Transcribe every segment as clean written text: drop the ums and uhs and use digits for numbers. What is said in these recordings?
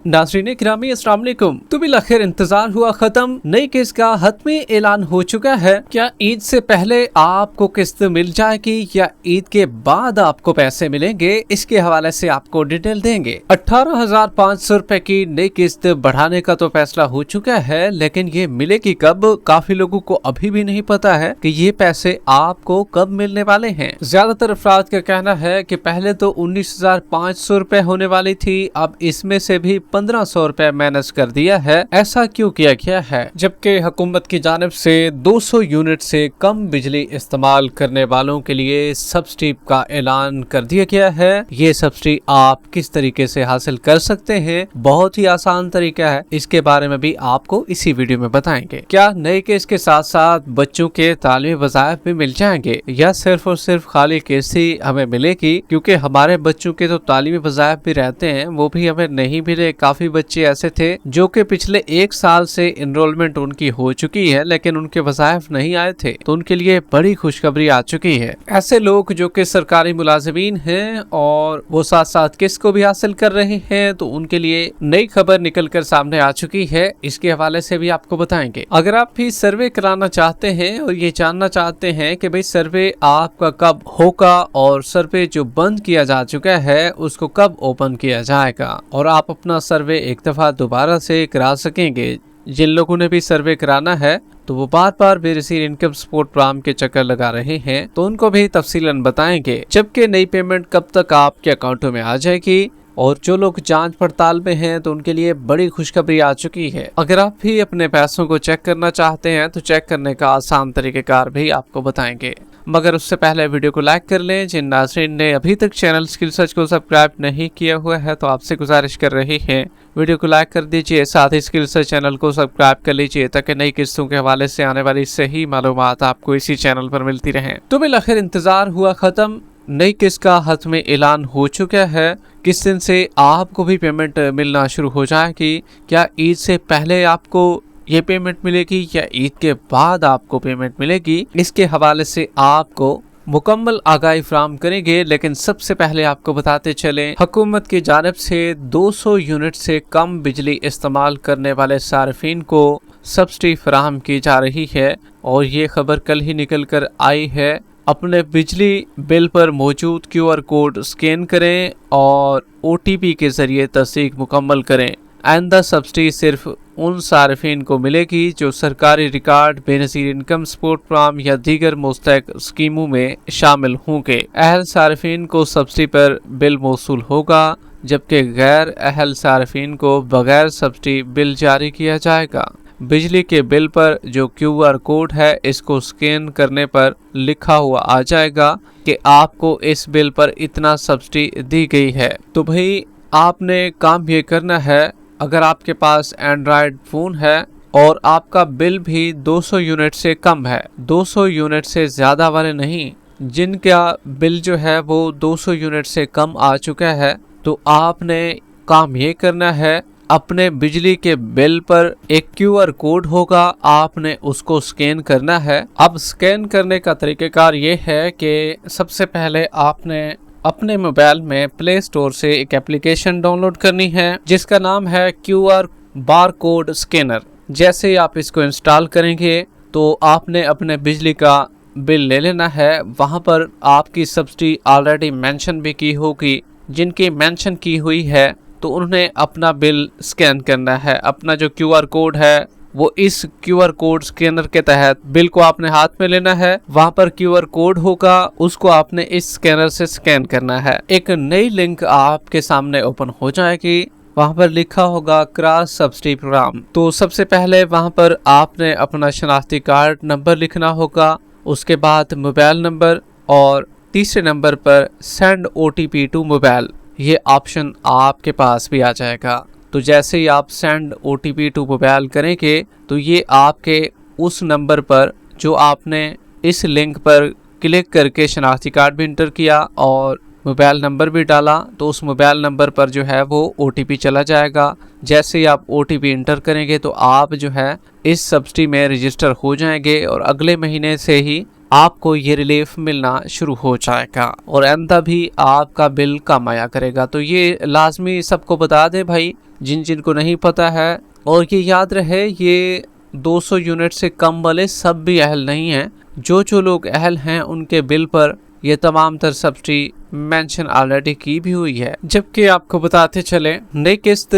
नाज़रीन गिरामी अस्सलाम वालेकुम। तो बिलाखिर इंतजार हुआ खत्म, नई किस्त का हतमी ऐलान हो चुका है। क्या ईद से पहले आपको किस्त मिल जाएगी या ईद के बाद आपको पैसे मिलेंगे, इसके हवाले से आपको डिटेल देंगे। 18,500 रुपए की नई किस्त बढ़ाने का तो फैसला हो चुका है, लेकिन ये मिलेगी कब, काफी लोगों को अभी भी नहीं पता है कि ये पैसे आपको कब मिलने वाले हैं। ज्यादातर अफराद का कहना है कि पहले तो 19,500 रुपए होने वाली थी, अब इसमें से भी 1,500 रुपए माइनस कर दिया है। ऐसा क्यों किया गया है, जबकि हुकूमत की जानिब से 200 यूनिट से कम बिजली इस्तेमाल करने वालों के लिए सब्सिडी का ऐलान कर दिया गया है। ये सब्सिडी आप किस तरीके से हासिल कर सकते हैं, बहुत ही आसान तरीका है, इसके बारे में भी आपको इसी वीडियो में बताएंगे। क्या नए केस के साथ साथ बच्चों के तालीमी वज़ाइफ भी मिल जाएंगे या सिर्फ और सिर्फ खाली केस ही हमें मिलेगी, क्योंकि हमारे बच्चों के तो तालीमी वज़ाइफ भी रहते हैं, वो भी हमें नहीं मिले। काफी बच्चे ऐसे थे जो कि पिछले 1 साल से इनरोलमेंट उनकी हो चुकी है, लेकिन उनके वज़ाइफ नहीं आए थे, तो उनके लिए बड़ी खुशखबरी आ चुकी है। ऐसे लोग जो कि सरकारी मुलाजिमीन हैं और वो साथ साथ किस्त को भी हासिल कर रहे हैं, तो उनके लिए नई खबर निकल कर सामने आ चुकी है। इसके हवाले से भी आपको बताएंगे। अगर आप भी सर्वे कराना चाहते हैं और ये जानना चाहते हैं कि भाई सर्वे आपका कब होगा और सर्वे जो बंद किया जा चुका है उसको कब ओपन किया जाएगा और आप अपना सर्वे एक दफा दोबारा से करा सकेंगे, जिन लोगों ने भी सर्वे कराना है तो वो बार बार बेनज़ीर इनकम सपोर्ट प्रोग्राम के चक्कर लगा रहे हैं, तो उनको भी तफसीलन बताएंगे। जबकि नई पेमेंट कब तक आपके अकाउंटों में आ जाएगी और जो लोग जांच पड़ताल में हैं तो उनके लिए बड़ी खुशखबरी आ चुकी है। अगर आप भी अपने पैसों को चेक करना चाहते हैं तो चेक करने का आसान तरीक़ेकार भी आपको बताएंगे, मगर उससे पहले वीडियो को लाइक कर लें। जिन नाज़रीन ने अभी तक चैनल स्किल सर्च को सब्सक्राइब नहीं किया हुआ है तो आपसे गुजारिश कर रही हैं वीडियो को लाइक कर दीजिए, साथ ही स्किल सर्च चैनल को सब्सक्राइब कर लीजिए ताकि नई किस्तों के हवाले से आने वाली सही मालूमात आपको इसी चैनल पर मिलती रहें। तो बिलाखिर इंतजार हुआ खत्म, नई किस्त का हतमी ऐलान हो चुका है। किस दिन से आपको भी पेमेंट मिलना शुरू हो जाएगी, क्या ईद से पहले आपको ये पेमेंट मिलेगी या ईद के बाद आपको पेमेंट मिलेगी, इसके हवाले से आपको मुकम्मल आगाही फराहम करेंगे। लेकिन सबसे पहले आपको बताते चलें, हुकूमत की जानिब से 200 यूनिट से कम बिजली इस्तेमाल करने वाले सार्फिन को सब्सिडी फराहम की जा रही है और ये खबर कल ही निकल कर आई है। अपने बिजली बिल पर मौजूद QR कोड स्कैन करें और OTP के जरिए तस्दीक मुकम्मल करें। आइंदा सब्सिडी सिर्फ उन सार्फिन को मिलेगी जो सरकारी record, Benazir income support programme या दीगर मुस्तहक स्कीमों में शामिल होंगे। अहल सार्फिन को सब्सिडी पर बिल मौसूल होगा, जबकि गैर अहल सार्फिन को बगैर सब्सिडी बिल जारी किया जाएगा। बिजली के बिल पर जो QR कोड है इसको स्कैन करने पर लिखा हुआ आ जाएगा कि आपको इस बिल पर इतना सब्सिडी दी गई है। तो भाई आपने काम ये करना है, अगर आपके पास एंड्रॉयड फ़ोन है और आपका बिल भी 200 यूनिट से कम है, 200 यूनिट से ज़्यादा वाले नहीं, जिनका बिल जो है वो 200 यूनिट से कम आ चुका है, तो आपने काम ये करना है, अपने बिजली के बिल पर एक QR कोड होगा, आपने उसको स्कैन करना है। अब स्कैन करने का तरीक़ेकार ये है कि सबसे पहले आपने अपने मोबाइल में प्ले स्टोर से एक एप्लीकेशन डाउनलोड करनी है जिसका नाम है QR बार कोड स्कैनर। जैसे ही आप इसको इंस्टॉल करेंगे तो आपने अपने बिजली का बिल ले लेना है। वहाँ पर आपकी सब्सिडी ऑलरेडी मेंशन भी की होगी, जिनकी मेंशन की हुई है तो उन्होंने अपना बिल स्कैन करना है। अपना जो QR कोड है वो इस QR कोड स्कैनर के तहत बिल को आपने हाथ में लेना है। वहाँ पर QR कोड होगा, उसको आपने इस स्कैनर से स्कैन करना है। एक नई लिंक आपके सामने ओपन हो जाएगी, वहाँ पर लिखा होगा क्रॉस सब्सिडी प्रोग्राम। तो सबसे पहले वहाँ पर आपने अपना शनाख्ती कार्ड नंबर लिखना होगा, उसके बाद मोबाइल नंबर और तीसरे नंबर पर सेंड OTP टू मोबाइल, ये ऑप्शन आपके पास भी आ जाएगा। तो जैसे ही आप सेंड OTP टू मोबाइल करेंगे तो ये आपके उस नंबर पर जो आपने इस लिंक पर क्लिक करके शनाख्ती कार्ड भी इंटर किया और मोबाइल नंबर भी डाला, तो उस मोबाइल नंबर पर जो है वो OTP चला जाएगा। जैसे ही आप OTP इंटर करेंगे तो आप जो है इस सब्सिडी में रजिस्टर हो जाएंगे और अगले महीने से ही आपको ये रिलीफ मिलना शुरू हो जाएगा और आइंदा भी आपका बिल कम आया करेगा। तो ये लाजमी सबको बता दें भाई, जिन जिन को नहीं पता है। और ये याद रहे, ये 200 यूनिट से कम वाले सब भी अहल नहीं हैं। जो लोग अहल हैं उनके बिल पर ये तमाम तर सब्सिडी मेंशन ऑलरेडी की भी हुई है। जबकि आपको बताते चले, नई किस्त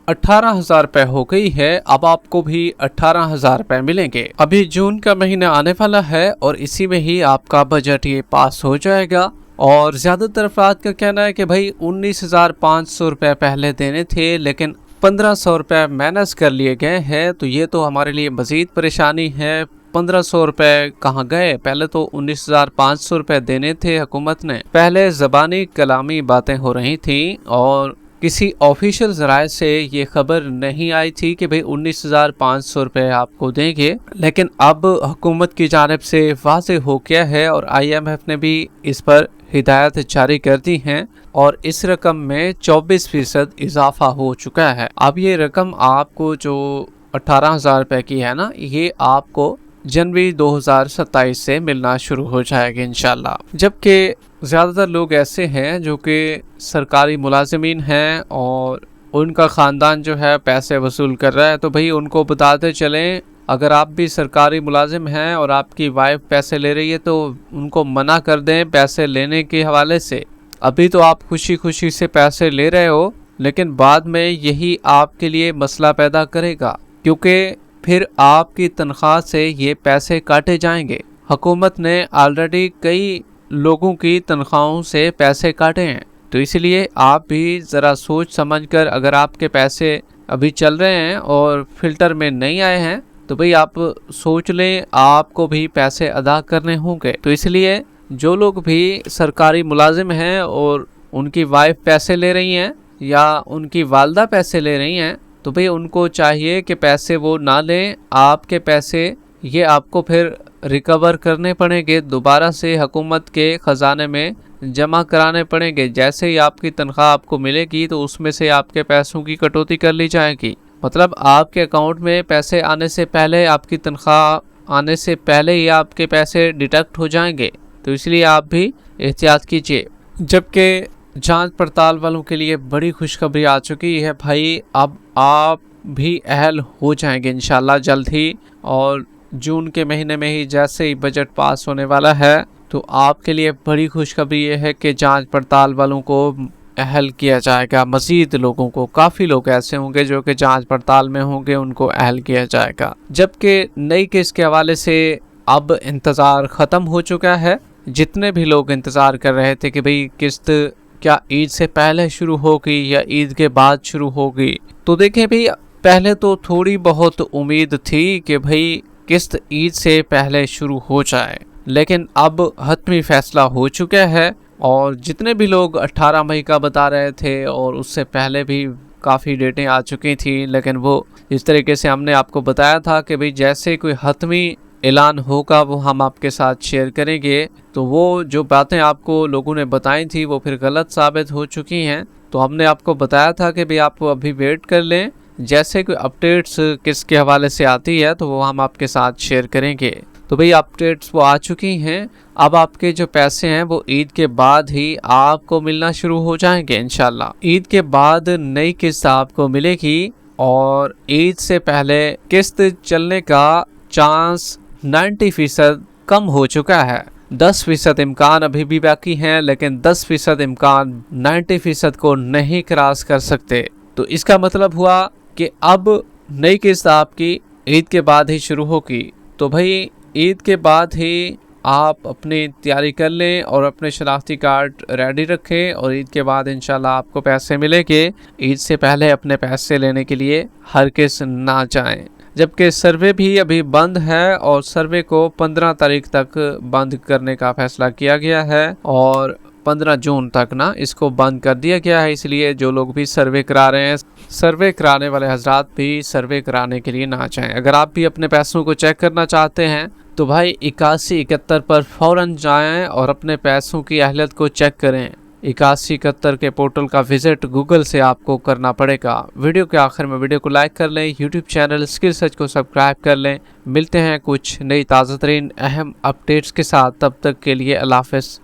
18,000 रुपए हो गई है। अब आपको भी 18,000 रुपए मिलेंगे। अभी जून का महीना आने वाला है और इसी में ही आपका बजट ये पास हो जाएगा। और ज्यादातर अफराद का कहना है कि भाई 19,500 रुपए पहले देने थे, लेकिन 1,500 रुपए माइनस कर लिए गए हैं। तो ये तो हमारे लिए मजीद परेशानी है। 1,500 रुपए कहाँ गए? पहले तो 19,500 रुपए देने थे हुकूमत ने। पहले ज़बानी कलामी बातें हो रही थी और किसी ऑफिशियल जराये से ये खबर नहीं आई थी कि भाई 19,500 रुपए आपको देंगे, लेकिन अब हुकूमत की जानिब से वाज़ेह हो गया है और IMF ने भी इस पर हिदायत जारी कर दी हैं और इस रकम में 24% इजाफा हो चुका है। अब ये रकम आपको जो 18,000 रुपए की है ना, ये आपको जनवरी 2027 से मिलना शुरू हो जाएगा इंशाल्लाह। जबकि ज़्यादातर लोग ऐसे हैं जो कि सरकारी मुलाजिमीन हैं और उनका ख़ानदान जो है पैसे वसूल कर रहा है। तो भाई उनको बताते चलें, अगर आप भी सरकारी मुलाजिम हैं और आपकी वाइफ पैसे ले रही है तो उनको मना कर दें पैसे लेने के हवाले से। अभी तो आप खुशी खुशी से पैसे ले रहे हो, लेकिन बाद में यही आपके लिए मसला पैदा करेगा, क्योंकि फिर आपकी तनख्वाह से ये पैसे काटे जाएंगे। हुकूमत ने ऑलरेडी कई लोगों की तनख्वाहों से पैसे काटे हैं। तो इसलिए आप भी ज़रा सोच समझकर, अगर आपके पैसे अभी चल रहे हैं और फिल्टर में नहीं आए हैं, तो भाई आप सोच लें आपको भी पैसे अदा करने होंगे। तो इसलिए जो लोग भी सरकारी मुलाजिम हैं और उनकी वाइफ पैसे ले रही हैं या उनकी वालदा पैसे ले रही हैं, तो भाई उनको चाहिए कि पैसे वो ना लें। आपके पैसे ये आपको फिर रिकवर करने पड़ेंगे, दोबारा से हुकूमत के ख़जाने में जमा कराने पड़ेंगे। जैसे ही आपकी तनख्वाह आपको मिलेगी तो उसमें से आपके पैसों की कटौती कर ली जाएगी। मतलब आपके अकाउंट में पैसे आने से पहले, आपकी तनख्वाह आने से पहले ही आपके पैसे डिडक्ट हो जाएंगे। तो इसलिए आप भी एहतियात कीजिए। जबकि जांच पड़ताल वालों के लिए बड़ी खुशखबरी आ चुकी है भाई, अब आप भी अहल हो जाएंगे इंशाल्लाह जल्द ही। और जून के महीने में ही जैसे ही बजट पास होने वाला है, तो आपके लिए बड़ी खुशखबरी ये है कि जांच पड़ताल वालों को अहल किया जाएगा। मज़ीद लोगों को, काफ़ी लोग ऐसे होंगे जो कि जांच पड़ताल में होंगे, उनको अहल किया जाएगा। जबकि नई किस्त के हवाले से अब इंतज़ार ख़त्म हो चुका है। जितने भी लोग इंतज़ार कर रहे थे कि भाई किस्त क्या ईद से पहले शुरू होगी या ईद के बाद शुरू होगी, तो देखें भाई, पहले तो थोड़ी बहुत उम्मीद थी कि भाई किस्त ईद से पहले शुरू हो जाए, लेकिन अब हतमी फैसला हो चुका है। और जितने भी लोग 18 मई का बता रहे थे और उससे पहले भी काफ़ी डेटें आ चुकी थी, लेकिन वो इस तरीके से हमने आपको बताया था कि भाई जैसे कोई हतमी ऐलान होगा वो हम आपके साथ शेयर करेंगे। तो वो जो बातें आपको लोगों ने बताई थी वो फिर गलत साबित हो चुकी हैं। तो हमने आपको बताया था कि भाई आप अभी वेट कर लें, जैसे कोई अपडेट्स किसके हवाले से आती है तो वो हम आपके साथ शेयर करेंगे। तो भाई अपडेट्स वो आ चुकी हैं। अब आपके जो पैसे हैं वो ईद के बाद ही आपको मिलना शुरू हो जाएंगे इंशाल्लाह। ईद के बाद नई किस्त आपको मिलेगी और ईद से पहले किस्त चलने का चांस 90% कम हो चुका है। 10% इम्कान अभी भी बाकी हैं, लेकिन 10% इम्कान 90% को नहीं क्रॉस कर सकते। तो इसका मतलब हुआ कि अब नई किस्त आपकी ईद के बाद ही शुरू होगी। तो भाई ईद के बाद ही आप अपनी तैयारी कर लें और अपने शनाख्ती कार्ड रेडी रखें और ईद के बाद इंशाल्लाह आपको पैसे मिलेंगे। ईद से पहले अपने पैसे लेने के लिए हरगिज़ ना जाएं। जबकि सर्वे भी अभी बंद है और सर्वे को 15 तारीख तक बंद करने का फैसला किया गया है और 15 जून तक ना इसको बंद कर दिया गया है। इसलिए जो लोग भी सर्वे करा रहे हैं, सर्वे कराने वाले हजरात भी सर्वे कराने के लिए ना जाएं। अगर आप भी अपने पैसों को चेक करना चाहते हैं तो भाई 8171 पर फ़ौरन जाएं और अपने पैसों की अहलियत को चेक करें। 8171 के पोर्टल का विजिट गूगल से आपको करना पड़ेगा। वीडियो के आखिर में वीडियो को लाइक कर लें, यूट्यूब चैनल स्किल सर्च को सब्सक्राइब कर लें। मिलते हैं कुछ नई ताज़ा तरीन अहम अपडेट्स के साथ, तब तक के लिए अल्लाह हाफ़िज़।